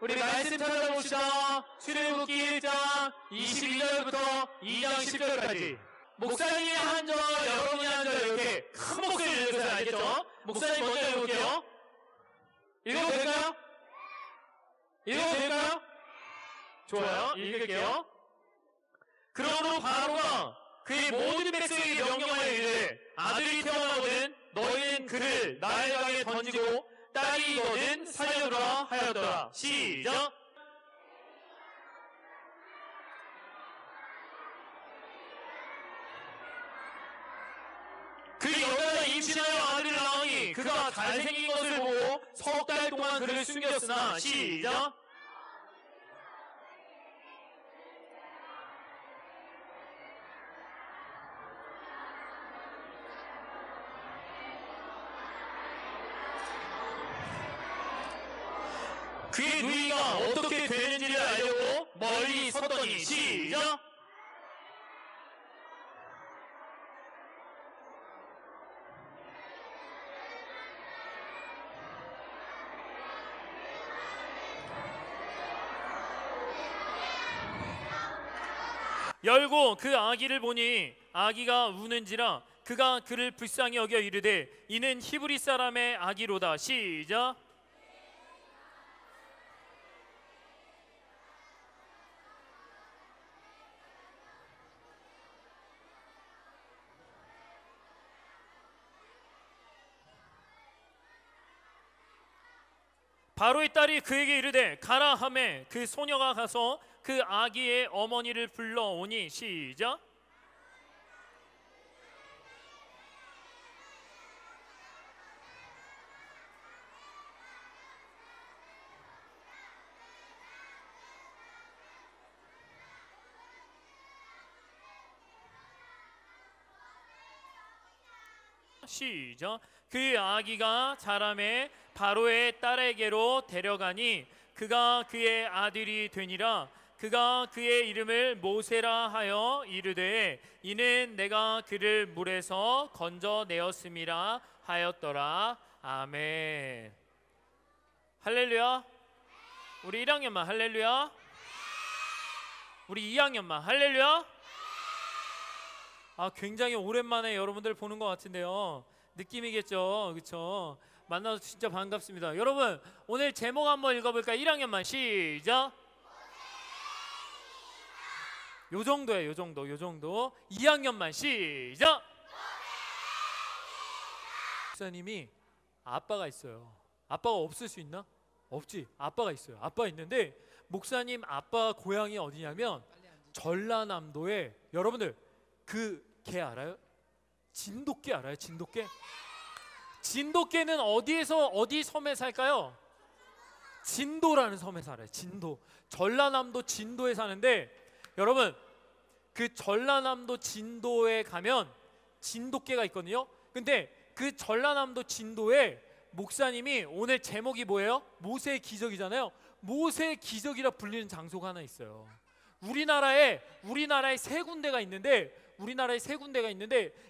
우리 말씀 찾아봅시다. 출애굽기 1장 22절부터 2장 10절까지. 목사님이 한 절, 여러분이 한 절 이렇게 큰 목소리를 읽으세요. 알겠죠? 목사님 먼저 읽을게요. 읽어도 될까요? 읽어도 될까요? 좋아요. 읽을게요. 그러므로 바로가 그의 모든 백성에게 명령하여 이르되 아들이 태어나거든 너희는 그를 나일강에 던지고 딸이 이거든 살려두라 하였더라. 시작. 그 여자가 임신하여 아들을 낳으니 그가 잘생긴 것을 보고 석 달 동안 그를 숨겼으나 시작. 그의 누이가 어떻게 되는지를 알려고 멀리 섰더니 시작. 열고 그 아기를 보니 아기가 우는지라 그가 그를 불쌍히 여겨 이르되 이는 히브리 사람의 아기로다. 시작. 바로의 딸이 그에게 이르되 가라 하매 그 소녀가 가서 그 아기의 어머니를 불러오니 시작. 시작. 그 아기가 자라매 바로의 딸에게로 데려가니 그가 그의 아들이 되니라. 그가 그의 이름을 모세라 하여 이르되 이는 내가 그를 물에서 건져내었음이라 하였더라. 아멘. 할렐루야. 우리 1학년만 할렐루야. 우리 2학년만 할렐루야. 굉장히 오랜만에 여러분들 보는 것 같은데요. 느낌이겠죠, 그렇죠? 만나서 진짜 반갑습니다. 여러분 오늘 제목 한번 읽어볼까요? 1학년만 시작. 요 정도예요, 요 정도. 2학년만 시작. 목사님이 아빠가 있어요. 아빠가 없을 수 있나? 없지. 아빠가 있어요. 아빠가 있는데 목사님 아빠 고향이 어디냐면 전라남도에, 여러분들 그 개 알아요? 진돗개 알아요? 진돗개? 진돗개는 어디 섬에 살까요? 진도라는 섬에 살아요. 진도. 전라남도 진도에 사는데 여러분 그 전라남도 진도에 가면 진돗개가 있거든요. 근데 그 전라남도 진도에 목사님이, 오늘 제목이 뭐예요? 모세의 기적이잖아요. 모세의 기적이라 불리는 장소가 하나 있어요. 우리나라에 세 군데가 있는데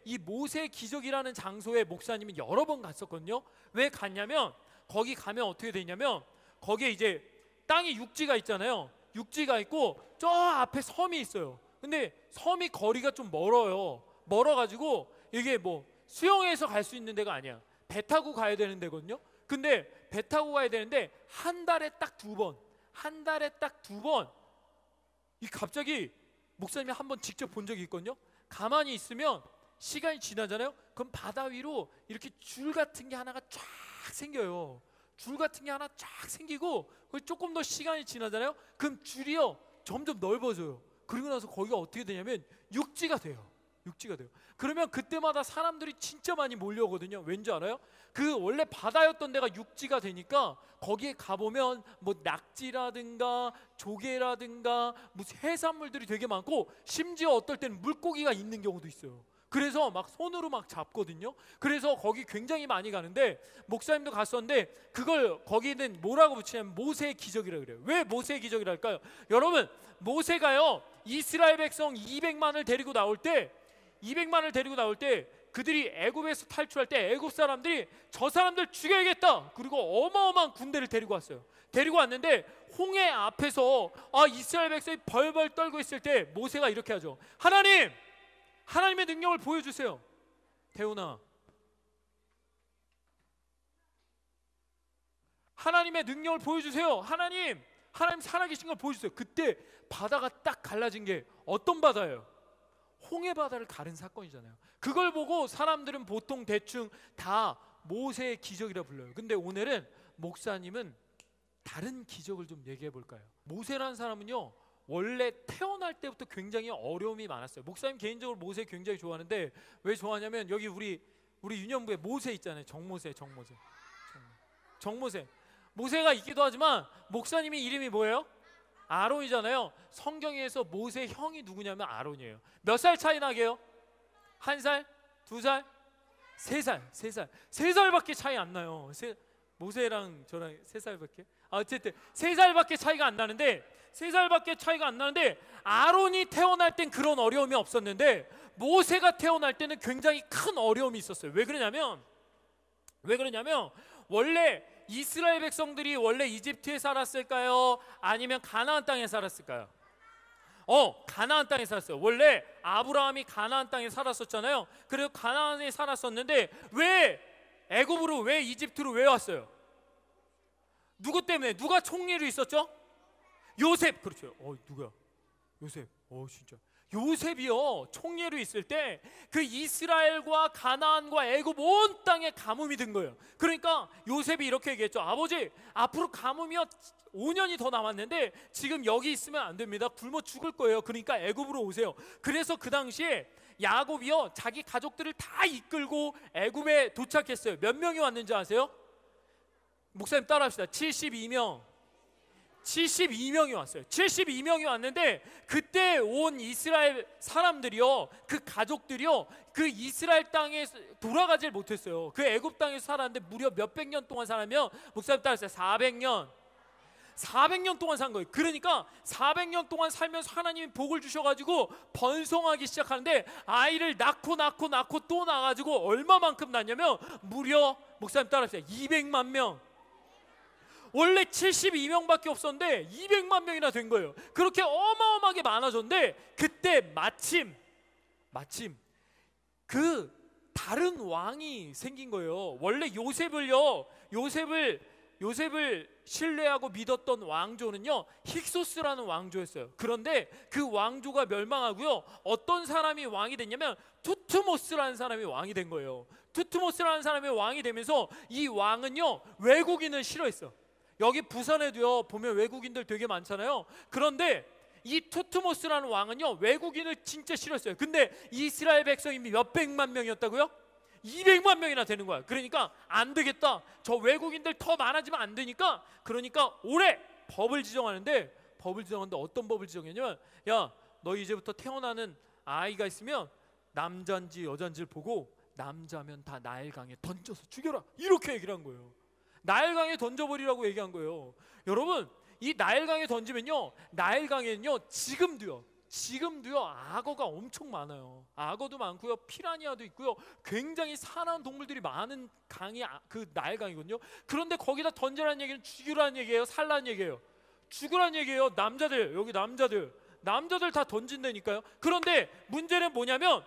이 모세의 기적이라는 장소에 목사님이 여러 번 갔었거든요. 왜 갔냐면 거기 가면 어떻게 되냐면 거기에 이제 땅이 육지가 있잖아요. 육지가 있고 저 앞에 섬이 있어요. 근데 섬이 거리가 좀 멀어가지고 이게 뭐 수영해서 갈 수 있는 데가 아니야. 배 타고 가야 되는 데거든요. 근데 배 타고 가야 되는데 한 달에 딱 두 번 이 갑자기 목사님이 한 번 직접 본 적이 있거든요. 가만히 있으면 시간이 지나잖아요. 그럼 바다 위로 이렇게 줄 같은 게 하나가 쫙 생겨요. 줄 같은 게 하나 쫙 생기고 조금 더 시간이 지나잖아요. 그럼 줄이요 점점 넓어져요. 그리고 나서 거기가 어떻게 되냐면 육지가 돼요. 그러면 그때마다 사람들이 진짜 많이 몰려오거든요. 왠지 알아요? 그 원래 바다였던 데가 육지가 되니까 거기에 가보면 뭐 낙지라든가 조개라든가 무슨 해산물들이 되게 많고 심지어 어떨 때는 물고기가 있는 경우도 있어요. 그래서 막 손으로 막 잡거든요. 그래서 거기 굉장히 많이 가는데 목사님도 갔었는데 그걸 거기는 뭐라고 붙이냐면 모세의 기적이라고 그래요. 왜 모세의 기적이랄까요? 여러분, 모세가요 이스라엘 백성 200만을 데리고 나올 때 그들이 애굽에서 탈출할 때 애굽 사람들이 저 사람들 죽여야겠다, 그리고 어마어마한 군대를 데리고 왔어요. 데리고 왔는데 홍해 앞에서 이스라엘 백성이 벌벌 떨고 있을 때 모세가 이렇게 하죠. 하나님의 능력을 보여주세요. 대훈아, 하나님의 능력을 보여주세요. 하나님 살아계신 걸 보여주세요. 그때 바다가 딱 갈라진 게 어떤 바다예요? 홍해 바다를 가른 사건이잖아요. 그걸 보고 사람들은 보통 대충 다 모세의 기적이라 불러요. 근데 오늘은 목사님은 다른 기적을 좀 얘기해 볼까요? 모세라는 사람은요 원래 태어날 때부터 굉장히 어려움이 많았어요. 목사님 개인적으로 모세 굉장히 좋아하는데 왜 좋아하냐면 여기 우리 유년부에 모세 있잖아요. 정모세. 모세가 있기도 하지만 목사님이 이름이 뭐예요? 아론이잖아요. 성경에서 모세 형이 누구냐면 아론이에요. 몇 살 차이 나게요? 1살? 2살? 3살. 3살밖에 차이 안 나요. 모세랑 저랑 3살밖에? 어쨌든 3살밖에 차이가 안 나는데 아론이 태어날 땐 그런 어려움이 없었는데 모세가 태어날 때는 굉장히 큰 어려움이 있었어요. 왜 그러냐면 원래 이스라엘 백성들이 원래 이집트에 살았을까요? 아니면 가나안 땅에 살았을까요? 가나안 땅에 살았어요. 원래 아브라함이 가나안 땅에 살았었잖아요. 그래서 가나안에 살았었는데 왜 애굽으로, 왜 이집트로 왜 왔어요? 누구 때문에? 누가 총리로 있었죠? 요셉. 그렇죠. 누구야? 요셉. 진짜 요셉이요 총리로 있을 때 그 이스라엘과 가나안과 애굽 온 땅에 가뭄이 든 거예요. 그러니까 요셉이 이렇게 얘기했죠. 아버지, 앞으로 가뭄이요 5년이 더 남았는데 지금 여기 있으면 안 됩니다. 굶어 죽을 거예요. 그러니까 애굽으로 오세요. 그래서 그 당시에 야곱이요 자기 가족들을 다 이끌고 애굽에 도착했어요. 몇 명이 왔는지 아세요? 목사님 따라합시다. 72명이 왔어요. 72명이 왔는데 그때 온 이스라엘 사람들이요, 그 가족들이요, 그 이스라엘 땅에 돌아가질 못했어요. 그 애굽 땅에서 살았는데 무려 몇백 년 동안 살았면, 목사님 따라하세요. 400년 동안 산 거예요. 그러니까 400년 동안 살면서 하나님이 복을 주셔가지고 번성하기 시작하는데 아이를 낳고 또 낳아가지고 얼마만큼 낳냐면 무려, 목사님 따라하세요. 200만 명. 원래 72명밖에 없었는데 200만 명이나 된 거예요. 그렇게 어마어마하게 많아졌는데 그때 마침 그 다른 왕이 생긴 거예요. 원래 요셉을 신뢰하고 믿었던 왕조는요 힉소스라는 왕조였어요. 그런데 그 왕조가 멸망하고요 어떤 사람이 왕이 됐냐면 투트모스라는 사람이 왕이 된 거예요. 투트모스라는 사람이 왕이 되면서 이 왕은요 외국인을 싫어했어. 여기 부산에도요 보면 외국인들 되게 많잖아요. 그런데 이 투트모스라는 왕은요 외국인을 진짜 싫어했어요. 근데 이스라엘 백성이 몇백만 명이었다고요? 200만 명이나 되는 거야. 그러니까 안 되겠다, 저 외국인들 더 많아지면 안 되니까, 그러니까 올해 법을 지정하는데 어떤 법을 지정했냐면, 야, 너 이제부터 태어나는 아이가 있으면 남자인지 여자인지를 보고 남자면 다 나일강에 던져서 죽여라, 이렇게 얘기를 한 거예요. 나일강에 던져버리라고 얘기한 거예요. 여러분, 이 나일강에 던지면요, 나일강에는요 지금도요 악어가 엄청 많아요. 악어도 많고요, 피라니아도 있고요, 굉장히 사나운 동물들이 많은 강이 그 나일강이거든요. 그런데 거기다 던지라는 얘기는 죽이라는 얘기예요, 살라는 얘기예요? 죽으라는 얘기예요. 여기 남자들 다 던진다니까요. 그런데 문제는 뭐냐면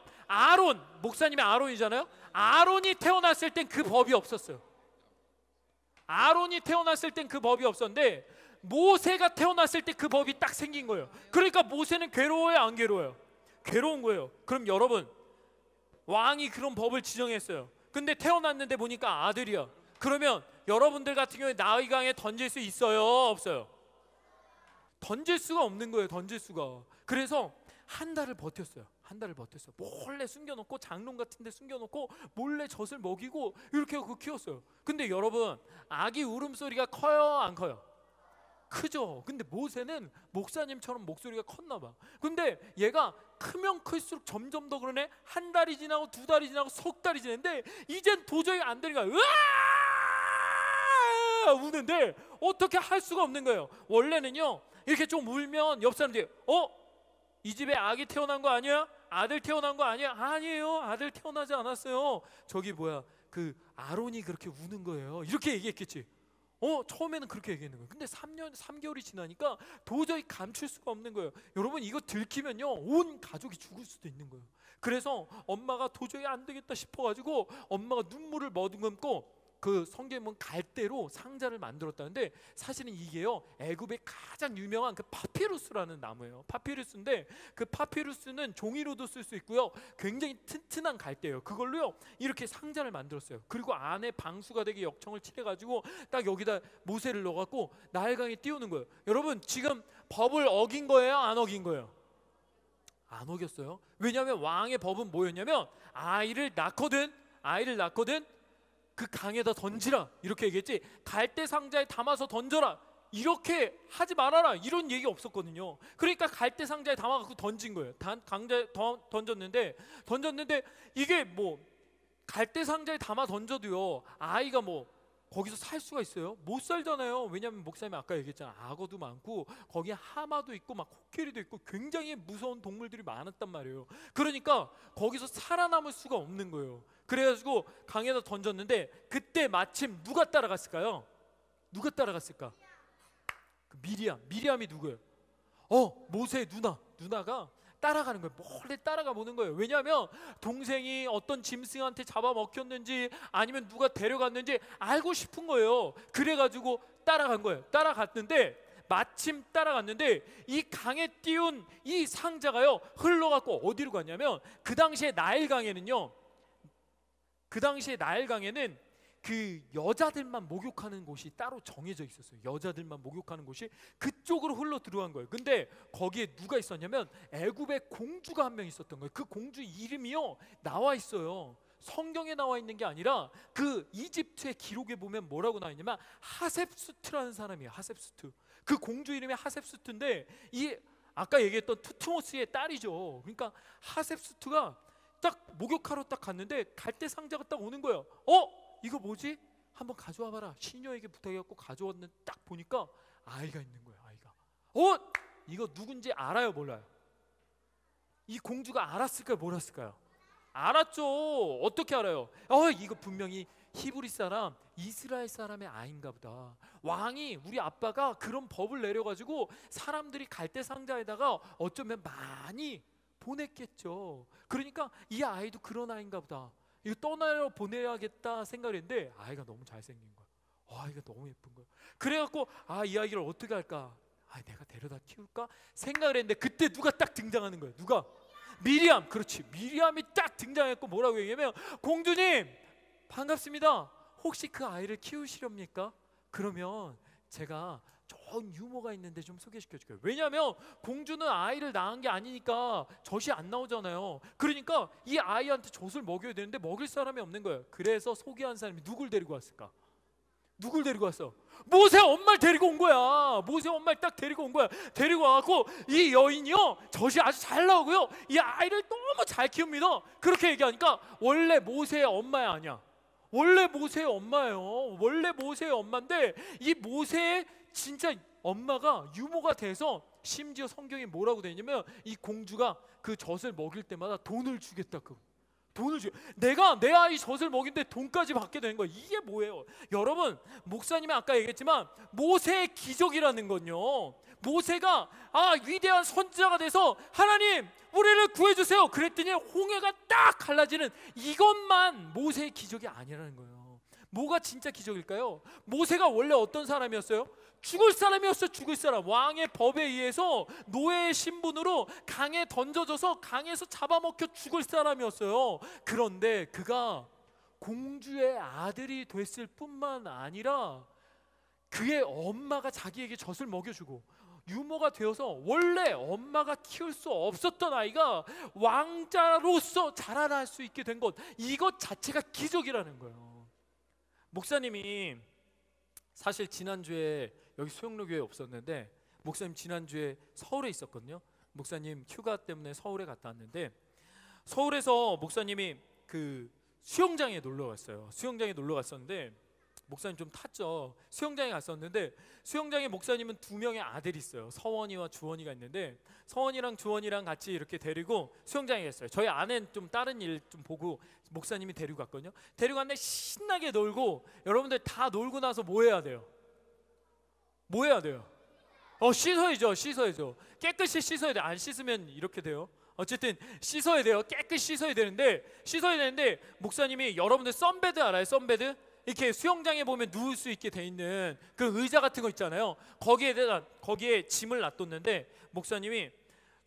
목사님이 아론이잖아요. 아론이 태어났을 땐 그 법이 없었어요. 없었는데 모세가 태어났을 때 그 법이 딱 생긴 거예요. 그러니까 모세는 괴로워요, 안 괴로워요? 괴로운 거예요. 그럼 여러분, 왕이 그런 법을 지정했어요. 근데 태어났는데 보니까 아들이야. 그러면 여러분들 같은 경우에 나일강에 던질 수 있어요, 없어요? 던질 수가 없는 거예요. 그래서 한 달을 버텼어요. 몰래 숨겨놓고, 장롱 같은 데 숨겨놓고 몰래 젖을 먹이고 이렇게 하고 키웠어요. 근데 여러분, 아기 울음소리가 커요, 안 커요? 크죠. 근데 모세는 목사님처럼 목소리가 컸나 봐. 근데 얘가 크면 클수록 점점 더 그러네. 한 달이 지나고 두 달이 지나고 석 달이 지났는데 이젠 도저히 안 되니까 으아 우는데 어떻게 할 수가 없는 거예요. 원래는요 이렇게 좀 울면 옆 사람들이 이 집에 아기 태어난 거 아니야? 아들 태어난 거 아니야? 아니에요. 아들 태어나지 않았어요. 저기 뭐야 그 아론이 그렇게 우는 거예요. 이렇게 얘기했겠지. 처음에는 그렇게 얘기했는 거예요. 근데 3개월이 지나니까 도저히 감출 수가 없는 거예요. 여러분 이거 들키면요 온 가족이 죽을 수도 있는 거예요. 그래서 엄마가 도저히 안 되겠다 싶어가지고 엄마가 눈물을 머금고 그 성경에 보면 갈대로 상자를 만들었다는데 사실은 이게요 애굽의 가장 유명한 그 파피루스라는 나무예요. 파피루스인데 그 파피루스는 종이로도 쓸 수 있고요 굉장히 튼튼한 갈대예요. 그걸로요 이렇게 상자를 만들었어요. 그리고 안에 방수가 되게 역청을 칠해가지고 딱 여기다 모세를 넣어갖고 나일강에 띄우는 거예요. 여러분 지금 법을 어긴 거예요? 안 어긴 거예요? 안 어겼어요. 왜냐하면 왕의 법은 뭐였냐면 아이를 낳거든 그 강에다 던지라 이렇게 얘기했지 갈대 상자에 담아서 던져라 이렇게 하지 말아라 이런 얘기 없었거든요. 그러니까 갈대 상자에 담아갖고 던진 거예요. 강자에 던졌는데 이게 뭐 갈대 상자에 담아 던져도요 아이가 뭐 거기서 살 수가 있어요? 못 살잖아요. 왜냐하면 목사님이 아까 얘기했잖아 악어도 많고 거기에 하마도 있고 막 코끼리도 있고 굉장히 무서운 동물들이 많았단 말이에요. 그러니까 거기서 살아남을 수가 없는 거예요. 그래가지고 강에다 던졌는데 그때 마침 누가 따라갔을까요? 누가 따라갔을까? 미리암이 누구예요? 모세의 누나가 따라가는 거예요. 몰래 따라가 보는 거예요. 왜냐하면 동생이 어떤 짐승한테 잡아먹혔는지 아니면 누가 데려갔는지 알고 싶은 거예요. 그래가지고 따라간 거예요. 마침 따라갔는데 이 강에 띄운 이 상자가요 흘러갖고 어디로 갔냐면 그 당시에 나일강에는 그 여자들만 목욕하는 곳이 따로 정해져 있었어요. 여자들만 목욕하는 곳이 그쪽으로 흘러 들어간 거예요. 근데 거기에 누가 있었냐면 애굽의 공주가 한 명 있었던 거예요. 그 공주 이름이요 나와 있어요. 성경에 나와 있는 게 아니라 그 이집트의 기록에 보면 뭐라고 나와 있냐면 하셉수트라는 사람이에요. 하셉수트. 그 공주 이름이 하셉수트인데 이 아까 얘기했던 투트모스의 딸이죠. 그러니까 하셉수트가 딱 목욕하러 딱 갔는데 갈대 상자가 딱 오는 거예요. 이거 뭐지? 한번 가져와 봐라. 시녀에게 부탁해갖고 가져왔는데 딱 보니까 아이가 있는 거예요. 아이가. 이거 누군지 알아요? 몰라요? 이 공주가 알았을까요? 몰랐을까요? 알았죠. 어떻게 알아요? 이거 분명히 히브리 사람, 이스라엘 사람의 아이인가 보다. 왕이 우리 아빠가 그런 법을 내려가지고 사람들이 갈대 상자에다가 어쩌면 많이 보냈겠죠. 그러니까 이 아이도 그런 아이인가 보다. 이거 떠나려 보내야겠다 생각을 했는데 아이가 너무 잘생긴 거야. 아이가 너무 예쁜 거야. 그래갖고 이 아이를 어떻게 할까? 내가 데려다 키울까? 생각을 했는데 그때 누가 딱 등장하는 거예요. 누가? 미리암. 그렇지. 미리암이 딱 등장했고 뭐라고 얘기하면 공주님 반갑습니다. 혹시 그 아이를 키우시렵니까? 그러면 제가 좋은 유머가 있는데 좀 소개시켜 줄게요. 왜냐하면 공주는 아이를 낳은 게 아니니까 젖이 안 나오잖아요. 그러니까 이 아이한테 젖을 먹여야 되는데 먹일 사람이 없는 거예요. 그래서 소개한 사람이 누굴 데리고 왔을까? 누굴 데리고 왔어? 모세 엄마를 데리고 온 거야. 모세 엄마를 딱 데리고 온 거야. 데리고 와갖고 이 여인이요 젖이 아주 잘 나오고요 이 아이를 너무 잘 키웁니다. 그렇게 얘기하니까 원래 모세의 엄마야 아니야? 원래 모세의 엄마예요. 원래 모세의 엄마인데 이 모세의 진짜 엄마가 유모가 돼서 심지어 성경에 뭐라고 되어 있냐면 이 공주가 그 젖을 먹일 때마다 돈을 주겠다고. 돈을 줘. 내가 내 아이 젖을 먹이는데 돈까지 받게 되는 거야. 이게 뭐예요? 여러분 목사님이 아까 얘기했지만 모세의 기적이라는 건요 모세가 위대한 선지자가 돼서 하나님 우리를 구해주세요 그랬더니 홍해가 딱 갈라지는 이것만 모세의 기적이 아니라는 거예요. 뭐가 진짜 기적일까요? 모세가 원래 어떤 사람이었어요? 죽을 사람이었어요. 죽을 사람. 왕의 법에 의해서 노예의 신분으로 강에 던져져서 강에서 잡아먹혀 죽을 사람이었어요. 그런데 그가 공주의 아들이 됐을 뿐만 아니라 그의 엄마가 자기에게 젖을 먹여주고 유모가 되어서 원래 엄마가 키울 수 없었던 아이가 왕자로서 자라날 수 있게 된 것, 이것 자체가 기적이라는 거예요. 목사님이 사실 지난주에 여기 수영로교회 없었는데 목사님 지난주에 서울에 있었거든요. 목사님 휴가 때문에 서울에 갔다 왔는데 서울에서 목사님이 그 수영장에 놀러 갔어요. 수영장에 놀러 갔었는데 목사님 좀 탔죠. 수영장에 갔었는데 수영장에 목사님은 두 명의 아들이 있어요. 서원이와 주원이가 있는데 서원이랑 주원이랑 같이 이렇게 데리고 수영장에 갔어요. 저희 아내는 좀 다른 일 좀 보고 목사님이 데리고 갔거든요. 데리고 갔는데 신나게 놀고, 여러분들 다 놀고 나서 뭐 해야 돼요? 뭐 해야 돼요? 씻어야죠. 씻어야죠. 깨끗이 씻어야 돼요. 안 씻으면 이렇게 돼요. 어쨌든 씻어야 돼요. 깨끗이 씻어야 되는데 목사님이, 여러분들 썬베드 알아요? 썬베드? 이렇게 수영장에 보면 누울 수 있게 돼 있는 그 의자 같은 거 있잖아요. 거기에 짐을 놔뒀는데 목사님이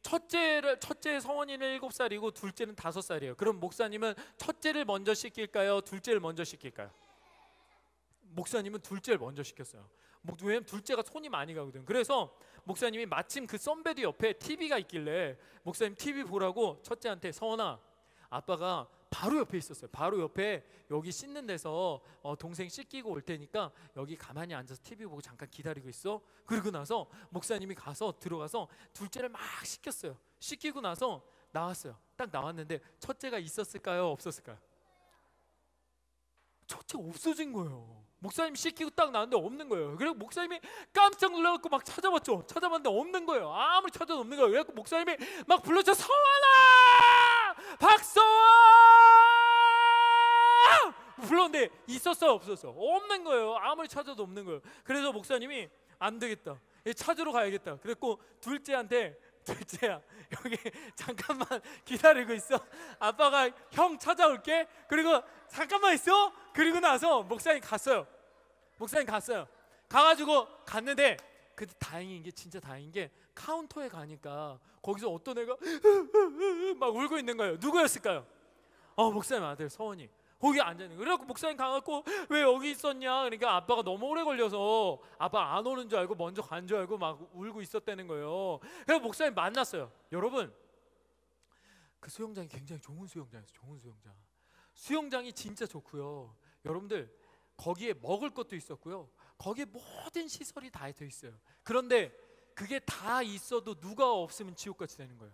첫째 성원이는 7살이고 둘째는 5살이에요. 그럼 목사님은 첫째를 먼저 씻길까요? 둘째를 먼저 씻길까요? 목사님은 둘째를 먼저 시켰어요. 왜냐면 둘째가 손이 많이 가거든. 그래서 목사님이 마침 그 썬베드 옆에 TV가 있길래 목사님 TV 보라고 첫째한테, 서원아, 아빠가 바로 옆에 있었어요. 바로 옆에 여기 씻는 데서 동생 씻기고 올 테니까 여기 가만히 앉아서 TV 보고 잠깐 기다리고 있어. 그러고 나서 목사님이 들어가서 둘째를 막 씻겼어요. 씻기고 나서 나왔어요. 딱 나왔는데 첫째가 있었을까요? 없었을까요? 첫째가 없어진 거예요. 목사님 씻기고 딱 나왔는데 없는 거예요. 그래서 목사님이 깜짝 놀라갖고 막 찾아봤죠. 찾아봤는데 없는 거예요. 아무리 찾아도 없는 거예요. 그래서 목사님이 막 불렀죠. 서원아! 박서원! 불렀는데 있었어요? 없었어요? 없는 거예요. 아무리 찾아도 없는 거예요. 그래서 목사님이 안 되겠다, 찾으러 가야겠다. 그랬고 둘째한테, 둘째야, 여기 잠깐만 기다리고 있어. 아빠가 형 찾아올게. 그리고 잠깐만 있어. 그리고 나서 목사님 갔어요. 가가지고 갔는데, 근데 진짜 다행인 게 카운터에 가니까 거기서 어떤 애가 막 울고 있는 거예요. 누구였을까요? 목사님 아들 서원이 거기 앉아있는 거예요. 그래갖고 목사님 가갖고 왜 여기 있었냐. 그러니까 아빠가 너무 오래 걸려서 아빠 안 오는 줄 알고 먼저 간 줄 알고 막 울고 있었다는 거예요. 그래서 목사님 만났어요. 여러분, 그 수영장이 굉장히 좋은 수영장이었어요. 좋은 수영장. 수영장이 진짜 좋고요. 여러분들 거기에 먹을 것도 있었고요. 거기에 모든 시설이 다 돼 있어요. 그런데 그게 다 있어도 누가 없으면 지옥같이 되는 거예요.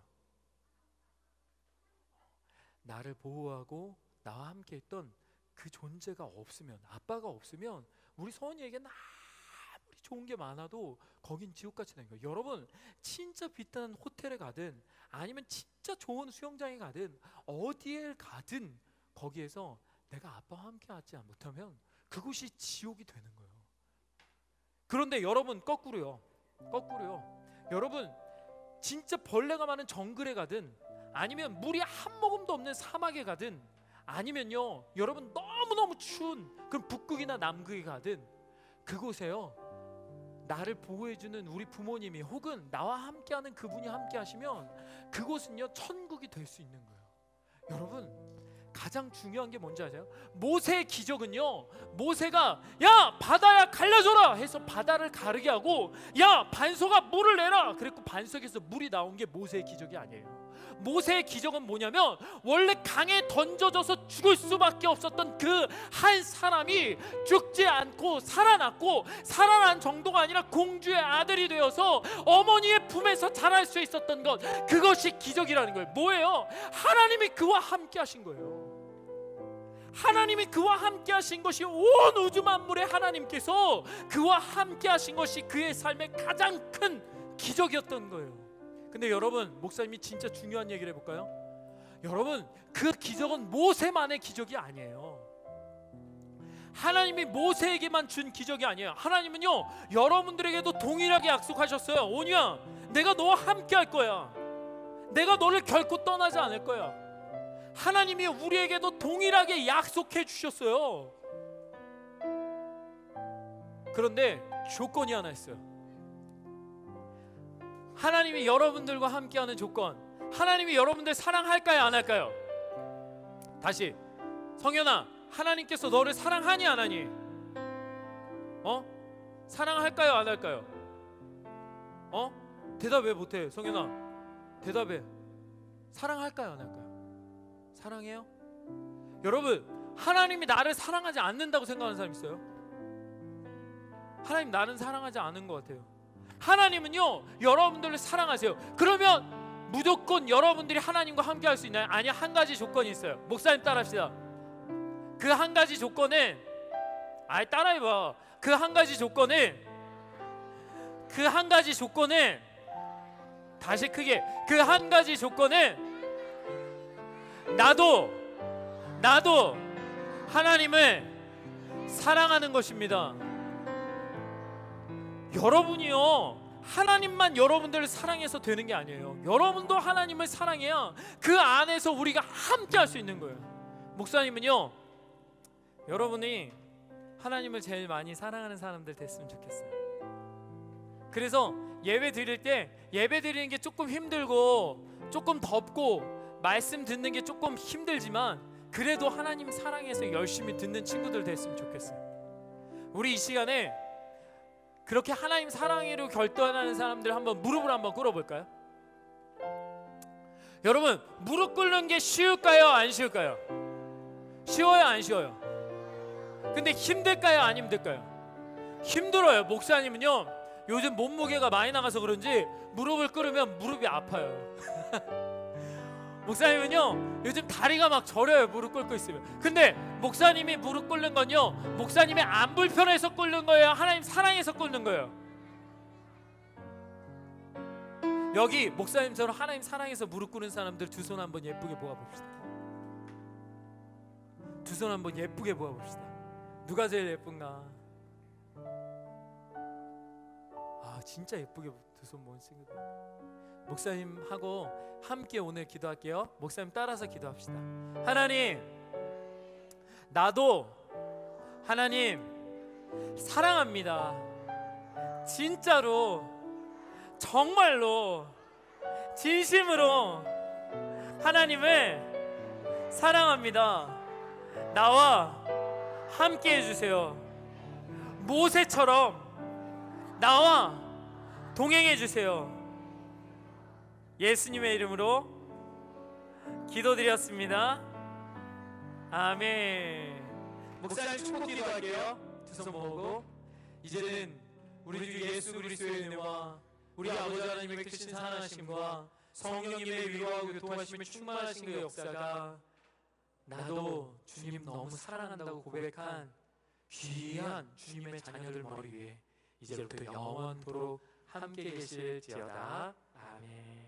나를 보호하고 나와 함께 했던 그 존재가 없으면, 아빠가 없으면 우리 서원이에게는 아무리 좋은 게 많아도 거긴 지옥같이 되는 거예요. 여러분, 진짜 비싼 호텔에 가든 아니면 진짜 좋은 수영장에 가든 어디에 가든 거기에서 내가 아빠와 함께 하지 못하면 그곳이 지옥이 되는 거예요. 그런데 여러분, 거꾸로요. 여러분, 진짜 벌레가 많은 정글에 가든 아니면 물이 한 모금도 없는 사막에 가든 아니면요, 여러분 너무너무 추운 그런 북극이나 남극에 가든 그곳에요, 나를 보호해주는 우리 부모님이 혹은 나와 함께하는 그분이 함께 하시면 그곳은요 천국이 될 수 있는 거예요. 여러분, 가장 중요한 게 뭔지 아세요? 모세의 기적은요, 모세가 야 바다야 갈라져라 해서 바다를 가르게 하고, 야 반석아 물을 내라 그랬고 반석에서 물이 나온 게 모세의 기적이 아니에요. 모세의 기적은 뭐냐면, 원래 강에 던져져서 죽을 수밖에 없었던 그 한 사람이 죽지 않고 살아났고, 살아난 정도가 아니라 공주의 아들이 되어서 어머니의 품에서 자랄 수 있었던 것, 그것이 기적이라는 거예요. 뭐예요? 하나님이 그와 함께 하신 거예요. 하나님이 그와 함께 하신 것이, 온 우주 만물의 하나님께서 그와 함께 하신 것이 그의 삶의 가장 큰 기적이었던 거예요. 근데 여러분, 목사님이 진짜 중요한 얘기를 해볼까요? 여러분, 그 기적은 모세만의 기적이 아니에요. 하나님이 모세에게만 준 기적이 아니에요. 하나님은요 여러분들에게도 동일하게 약속하셨어요. 오니야, 내가 너와 함께 할 거야. 내가 너를 결코 떠나지 않을 거야. 하나님이 우리에게도 동일하게 약속해 주셨어요. 그런데 조건이 하나 있어요. 하나님이 여러분들과 함께하는 조건, 하나님이 여러분들 사랑할까요, 안 할까요? 다시, 성현아, 하나님께서 너를 사랑하니 안 하니? 사랑할까요, 안 할까요? 대답 왜 못해? 성현아, 대답해. 사랑할까요, 안 할까요? 사랑해요? 여러분, 하나님이 나를 사랑하지 않는다고 생각하는 사람 있어요? 하나님 나는 사랑하지 않은 것 같아요. 하나님은요 여러분들을 사랑하세요. 그러면 무조건 여러분들이 하나님과 함께 할 수 있나요? 아니요, 한 가지 조건이 있어요. 목사님 따라합시다. 그 한 가지 조건은, 따라해봐. 그 한 가지 조건은 다시 크게, 그 한 가지 조건은 나도 하나님을 사랑하는 것입니다. 여러분이요 하나님만 여러분들을 사랑해서 되는 게 아니에요. 여러분도 하나님을 사랑해야 그 안에서 우리가 함께 할 수 있는 거예요. 목사님은요 여러분이 하나님을 제일 많이 사랑하는 사람들 됐으면 좋겠어요. 그래서 예배 드릴 때, 예배 드리는 게 조금 힘들고 조금 덥고 말씀 듣는 게 조금 힘들지만 그래도 하나님 사랑해서 열심히 듣는 친구들 됐으면 좋겠어요. 우리 이 시간에 그렇게 하나님 사랑으로 결단하는 사람들 한번 무릎을 한번 꿇어볼까요? 여러분, 무릎 꿇는 게 쉬울까요? 안 쉬울까요? 쉬워요? 안 쉬워요? 근데 힘들까요? 안 힘들까요? 힘들어요. 목사님은요 요즘 몸무게가 많이 나가서 그런지 무릎을 꿇으면 무릎이 아파요. 목사님은요 요즘 다리가 막 저려요. 무릎 꿇고 있으면. 근데 목사님이 무릎 꿇는 건요 목사님의 안 불편해서 꿇는 거예요? 하나님 사랑해서 꿇는 거예요? 여기 목사님처럼 하나님 사랑해서 무릎 꿇는 사람들 두 손 한번 예쁘게 모아봅시다. 두 손 한번 예쁘게 모아봅시다. 누가 제일 예쁜가? 진짜 예쁘게 두 손 모은 친구들. 목사님하고 함께 오늘 기도할게요. 목사님 따라서 기도합시다. 하나님, 나도 하나님 사랑합니다. 진짜로 정말로 진심으로 하나님을 사랑합니다. 나와 함께 해주세요. 모세처럼 나와 동행해 주세요. 예수님의 이름으로 기도드렸습니다. 아멘. 목사님 축복 기도할게요. 두 손 모으고, 이제는 우리 주 예수 그리스도의 은혜와 우리 아버지 하나님의 크신 사랑하심과 성령님의 위로하고 교통하심을 충만하신 그 역사가 나도 주님 너무 사랑한다고 고백한 귀한 주님의 자녀들 머리 위에 이제부터 영원토록 함께 계실지어다. 아멘.